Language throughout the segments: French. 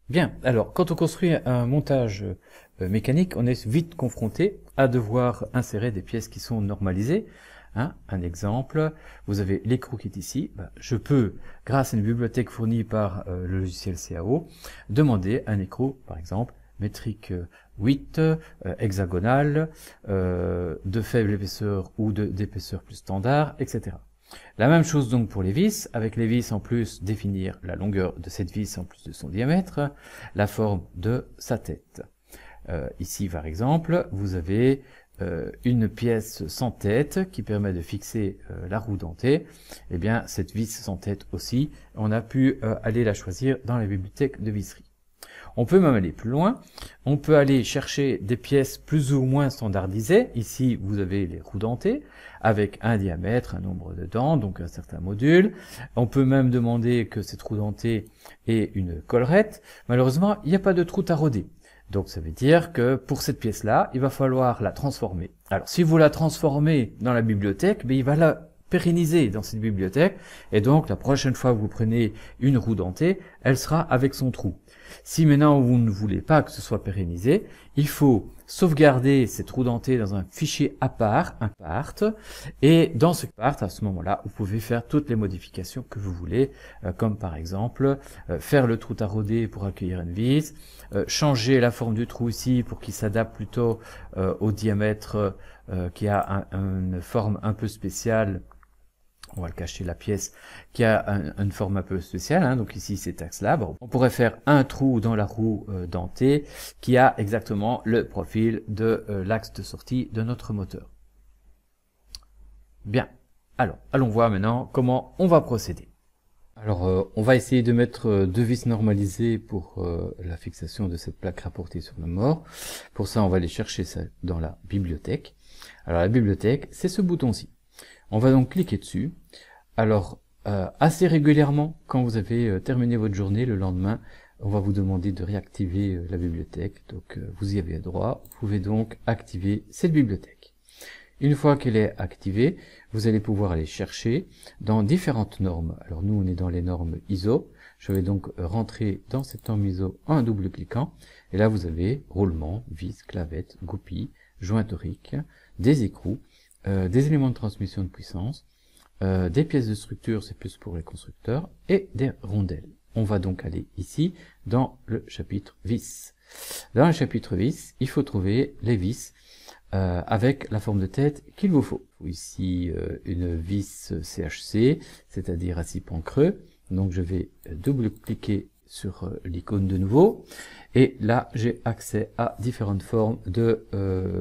Bien, alors quand on construit un montage mécanique, on est vite confronté à devoir insérer des pièces qui sont normalisées. Hein, un exemple, vous avez l'écrou qui est ici. Je peux, grâce à une bibliothèque fournie par le logiciel CAO, demander un écrou, par exemple, métrique 8, hexagonal, de faible épaisseur ou d'épaisseur plus standard, etc. La même chose donc pour les vis, avec les vis en plus définir la longueur de cette vis en plus de son diamètre, la forme de sa tête. Ici par exemple, vous avez une pièce sans tête qui permet de fixer la roue dentée. Et bien cette vis sans tête aussi, on a pu aller la choisir dans la bibliothèque de visserie. On peut même aller plus loin, on peut aller chercher des pièces plus ou moins standardisées. Ici, vous avez les roues dentées, avec un diamètre, un nombre de dents, donc un certain module. On peut même demander que cette roue dentée ait une collerette. Malheureusement, il n'y a pas de trou taraudé. Donc ça veut dire que pour cette pièce-là, il va falloir la transformer. Alors si vous la transformez dans la bibliothèque, il va la pérenniser dans cette bibliothèque, et donc la prochaine fois que vous prenez une roue dentée, elle sera avec son trou. Si maintenant vous ne voulez pas que ce soit pérennisé, il faut sauvegarder cette roue dentée dans un fichier à part, un part, et dans ce part, à ce moment-là, vous pouvez faire toutes les modifications que vous voulez, comme par exemple faire le trou taraudé pour accueillir une vis, changer la forme du trou ici pour qu'il s'adapte plutôt au diamètre qui a une forme un peu spéciale. On va le cacher, la pièce qui a une forme un peu spéciale, hein, donc ici c'est axe là. On pourrait faire un trou dans la roue dentée qui a exactement le profil de l'axe de sortie de notre moteur. Bien, alors allons voir maintenant comment on va procéder. Alors on va essayer de mettre deux vis normalisées pour la fixation de cette plaque rapportée sur le mort. Pour ça on va aller chercher ça dans la bibliothèque. Alors la bibliothèque, c'est ce bouton-ci. On va donc cliquer dessus. Alors, assez régulièrement, quand vous avez terminé votre journée, le lendemain, on va vous demander de réactiver la bibliothèque. Donc, vous y avez droit. Vous pouvez donc activer cette bibliothèque. Une fois qu'elle est activée, vous allez pouvoir aller chercher dans différentes normes. Alors, nous, on est dans les normes ISO. Je vais donc rentrer dans cette norme ISO en double-cliquant. Et là, vous avez roulement, vis, clavette, goupille, joint torique, des écrous, des éléments de transmission de puissance, des pièces de structure, c'est plus pour les constructeurs, et des rondelles. On va donc aller ici dans le chapitre vis. Dans le chapitre vis, il faut trouver les vis avec la forme de tête qu'il vous faut. Ici une vis CHC, c'est-à-dire à 6 pans creux. Donc je vais double-cliquer sur l'icône de nouveau. Et là, j'ai accès à différentes formes de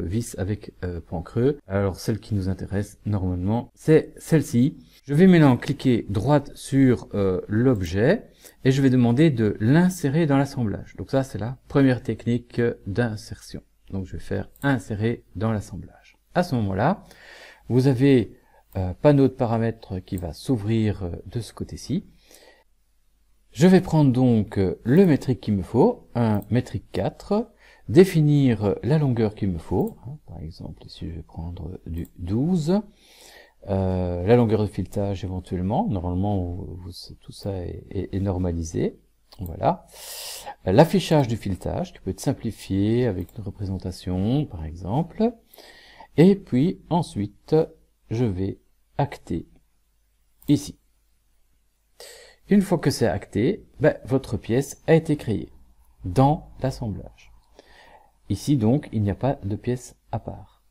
vis avec pan creux. Alors, celle qui nous intéresse normalement, c'est celle-ci. Je vais maintenant cliquer droite sur l'objet et je vais demander de l'insérer dans l'assemblage. Donc ça, c'est la première technique d'insertion. Donc, je vais faire insérer dans l'assemblage. À ce moment-là, vous avez un panneau de paramètres qui va s'ouvrir de ce côté-ci. Je vais prendre donc le métrique qu'il me faut, un métrique 4, définir la longueur qu'il me faut, par exemple ici je vais prendre du 12, la longueur de filetage éventuellement, normalement tout ça est normalisé, voilà. L'affichage du filetage qui peut être simplifié avec une représentation par exemple, et puis ensuite je vais acter ici. Une fois que c'est acté, votre pièce a été créée dans l'assemblage. Ici donc, il n'y a pas de pièce à part.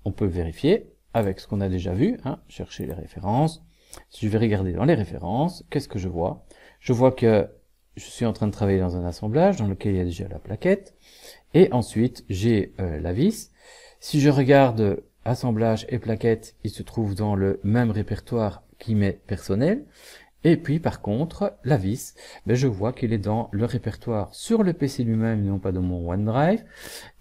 On peut vérifier avec ce qu'on a déjà vu, chercher les références. Si je vais regarder dans les références, qu'est-ce que je vois? Je vois que je suis en train de travailler dans un assemblage dans lequel il y a déjà la plaquette. Et ensuite, j'ai la vis. Si je regarde assemblage et plaquette, il se trouve dans le même répertoire qui m'est personnel. Et puis par contre, la vis, je vois qu'il est dans le répertoire sur le PC lui-même, non pas dans mon OneDrive,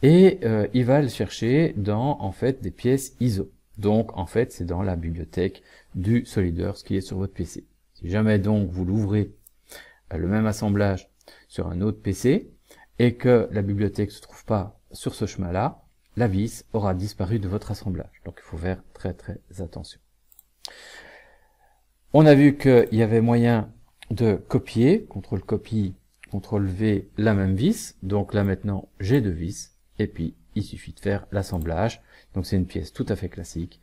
et il va le chercher dans en fait des pièces ISO. Donc en fait, c'est dans la bibliothèque du SolidWorks qui est sur votre PC. Si jamais donc vous l'ouvrez le même assemblage sur un autre PC et que la bibliothèque se trouve pas sur ce chemin-là, la vis aura disparu de votre assemblage. Donc il faut faire très très attention. On a vu qu'il y avait moyen de copier, CTRL-copie, CTRL V, la même vis. Donc là maintenant, j'ai 2 vis. Et puis, il suffit de faire l'assemblage. Donc c'est une pièce tout à fait classique.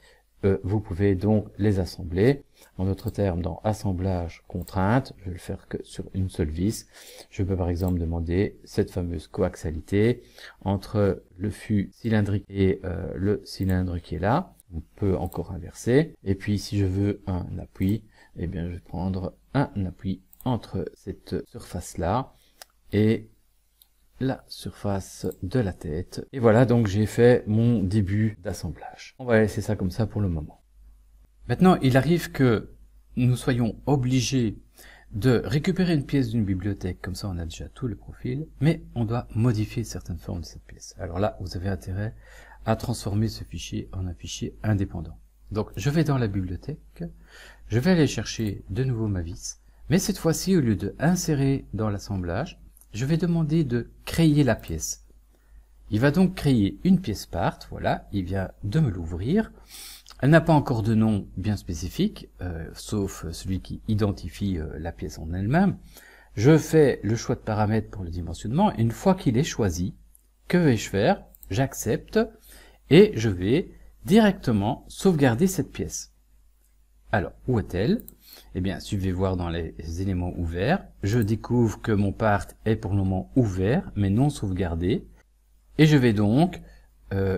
Vous pouvez donc les assembler. En d'autres termes, dans assemblage contrainte, je vais le faire que sur une seule vis. Je peux par exemple demander cette fameuse coaxialité entre le fût cylindrique et le cylindre qui est là. On peut encore inverser. Et puis si je veux un appui, eh bien je vais prendre un appui entre cette surface-là et la surface de la tête. Et voilà, donc j'ai fait mon début d'assemblage. On va laisser ça comme ça pour le moment. Maintenant, il arrive que nous soyons obligés de récupérer une pièce d'une bibliothèque, comme ça on a déjà tout le profil, mais on doit modifier certaines formes de cette pièce. Alors là, vous avez intérêt à transformer ce fichier en un fichier indépendant. Donc je vais dans la bibliothèque, je vais aller chercher de nouveau ma vis, mais cette fois-ci, au lieu de insérer dans l'assemblage, je vais demander de créer la pièce. Il va donc créer une pièce part, voilà, il vient de me l'ouvrir. Elle n'a pas encore de nom bien spécifique, sauf celui qui identifie la pièce en elle-même. Je fais le choix de paramètres pour le dimensionnement, et une fois qu'il est choisi, que vais-je faire? J'accepte, et je vais directement sauvegarder cette pièce. Alors, où est-elle? Eh bien, si je vais voir dans les éléments ouverts, je découvre que mon part est pour le moment ouvert, mais non sauvegardé. Et je vais donc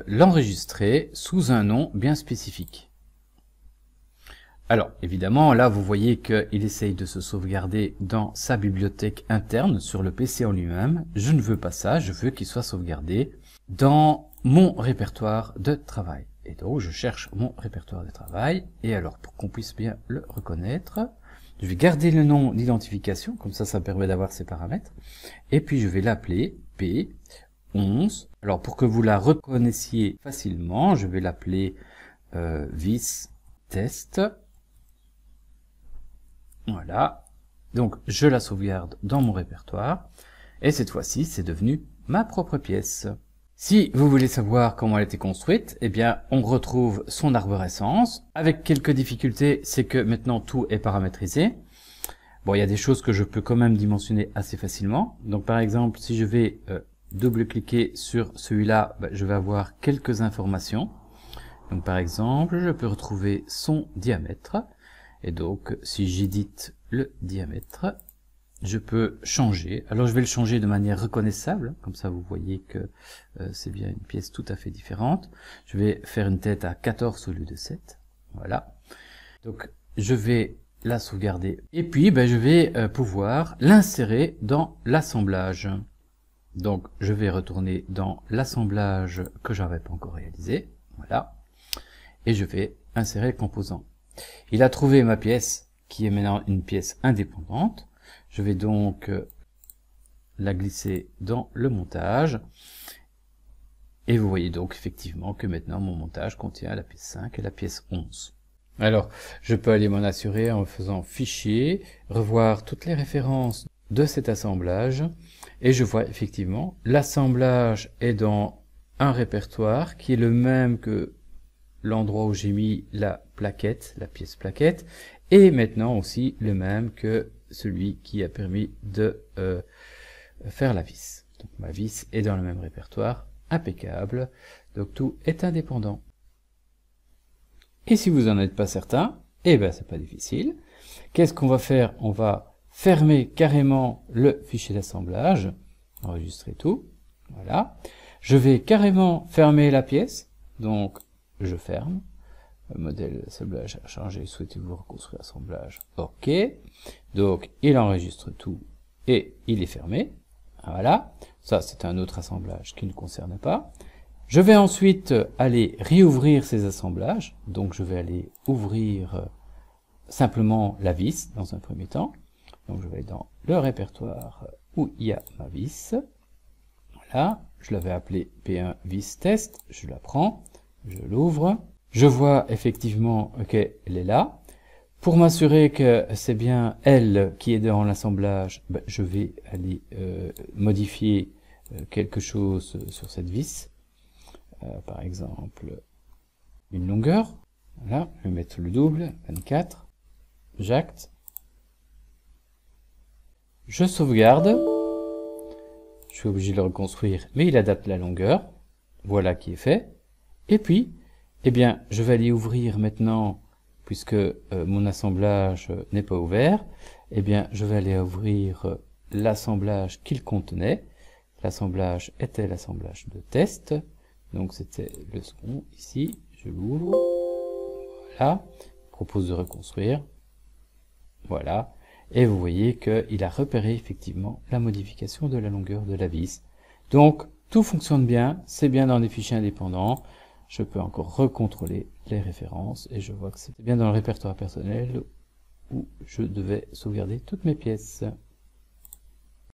l'enregistrer sous un nom bien spécifique. Alors, évidemment, là, vous voyez qu'il essaye de se sauvegarder dans sa bibliothèque interne, sur le PC en lui-même. Je ne veux pas ça, je veux qu'il soit sauvegardé dans mon répertoire de travail. Et donc, je cherche mon répertoire de travail. Et alors, pour qu'on puisse bien le reconnaître, je vais garder le nom d'identification, comme ça me permet d'avoir ces paramètres. Et puis, je vais l'appeler P11. Alors, pour que vous la reconnaissiez facilement, je vais l'appeler vis test. Voilà. Donc, je la sauvegarde dans mon répertoire. Et cette fois-ci, c'est devenu ma propre pièce. Si vous voulez savoir comment elle a été construite, eh bien, on retrouve son arborescence. Avec quelques difficultés, c'est que maintenant tout est paramétrisé. Bon, il y a des choses que je peux quand même dimensionner assez facilement. Donc, par exemple, si je vais double-cliquer sur celui-là, je vais avoir quelques informations. Donc, par exemple, je peux retrouver son diamètre. Et donc, si j'édite le diamètre, je peux changer. Alors je vais le changer de manière reconnaissable, comme ça vous voyez que c'est bien une pièce tout à fait différente. Je vais faire une tête à 14 au lieu de 7. Voilà. Donc je vais la sauvegarder. Et puis je vais pouvoir l'insérer dans l'assemblage. Donc je vais retourner dans l'assemblage que j'avais pas encore réalisé. Voilà. Et je vais insérer le composant. Il a trouvé ma pièce, qui est maintenant une pièce indépendante. Je vais donc la glisser dans le montage. Et vous voyez donc effectivement que maintenant mon montage contient la pièce 5 et la pièce 11. Alors, je peux aller m'en assurer en faisant fichier, revoir toutes les références de cet assemblage. Et je vois effectivement, l'assemblage est dans un répertoire qui est le même que l'endroit où j'ai mis la plaquette, la pièce plaquette. Et maintenant aussi le même que celui qui a permis de faire la vis. Donc ma vis est dans le même répertoire, impeccable, donc tout est indépendant. Et si vous n'en êtes pas certain, eh ben c'est pas difficile. Qu'est-ce qu'on va faire? On va fermer carrément le fichier d'assemblage, enregistrer tout, voilà. Je vais carrément fermer la pièce, donc je ferme. Modèle assemblage a changé, souhaitez-vous reconstruire l'assemblage? OK. Donc, il enregistre tout et il est fermé. Voilà. Ça, c'est un autre assemblage qui ne concerne pas. Je vais ensuite aller réouvrir ces assemblages. Donc, je vais aller ouvrir simplement la vis dans un premier temps. Donc, je vais aller dans le répertoire où il y a ma vis. Voilà. Je l'avais appelée P1 vis test. Je la prends. Je l'ouvre. Je vois effectivement qu'elle est là. Pour m'assurer que c'est bien elle qui est dans l'assemblage, je vais aller modifier quelque chose sur cette vis. Par exemple, une longueur. Voilà, je vais mettre le double, 24. J'acte. Je sauvegarde. suis obligé de le reconstruire, mais il adapte la longueur. Voilà qui est fait. Et puis, eh bien, je vais aller ouvrir maintenant, puisque mon assemblage n'est pas ouvert, eh bien, je vais aller ouvrir l'assemblage qu'il contenait. L'assemblage était l'assemblage de test. Donc, c'était le second. Ici, je l'ouvre. Voilà. Il propose de reconstruire. Voilà. Et vous voyez qu'il a repéré effectivement la modification de la longueur de la vis. Donc, tout fonctionne bien, c'est bien dans des fichiers indépendants. Je peux encore recontrôler les références et je vois que c'était bien dans le répertoire personnel où je devais sauvegarder toutes mes pièces.